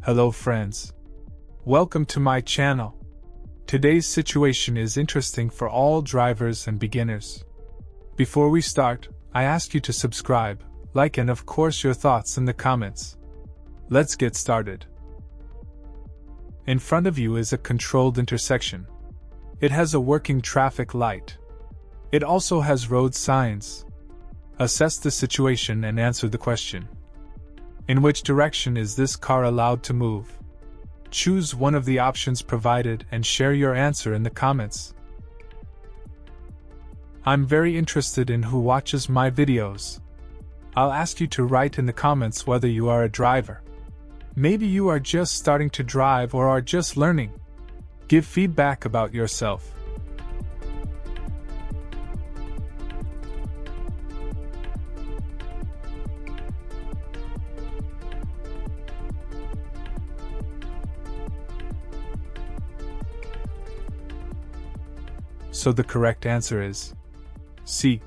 Hello friends. Welcome to my channel. Today's situation is interesting for all drivers and beginners. Before we start, I ask you to subscribe, like and of course your thoughts in the comments. Let's get started. In front of you is a controlled intersection. It has a working traffic light. It also has road signs. Assess the situation and answer the question. In which direction is this car allowed to move? Choose one of the options provided and share your answer in the comments. I'm very interested in who watches my videos. I'll ask you to write in the comments whether you are a driver. Maybe you are just starting to drive or are just learning. Give feedback about yourself. So the correct answer is C.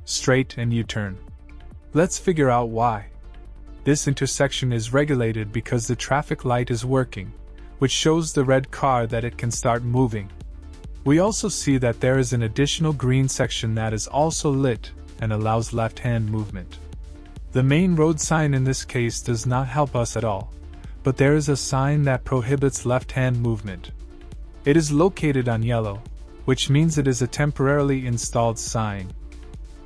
Straight and U-turn. Let's figure out why. This intersection is regulated because the traffic light is working, which shows the red car that it can start moving. We also see that there is an additional green section that is also lit and allows left-hand movement. The main road sign in this case does not help us at all, but there is a sign that prohibits left-hand movement. It is located on yellow, which means it is a temporarily installed sign.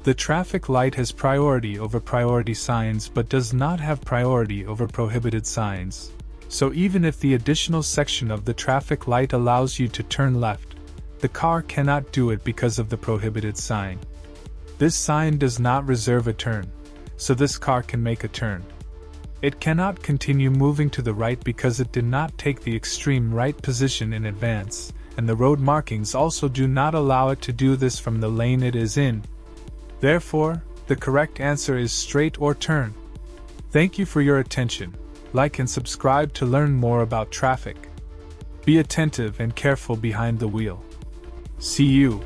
The traffic light has priority over priority signs but does not have priority over prohibited signs. So even if the additional section of the traffic light allows you to turn left, the car cannot do it because of the prohibited sign. This sign does not reserve a turn, so this car can make a turn. It cannot continue moving to the right because it did not take the extreme right position in advance, and the road markings also do not allow it to do this from the lane it is in. Therefore, the correct answer is straight or turn. Thank you for your attention. Like and subscribe to learn more about traffic. Be attentive and careful behind the wheel. See you.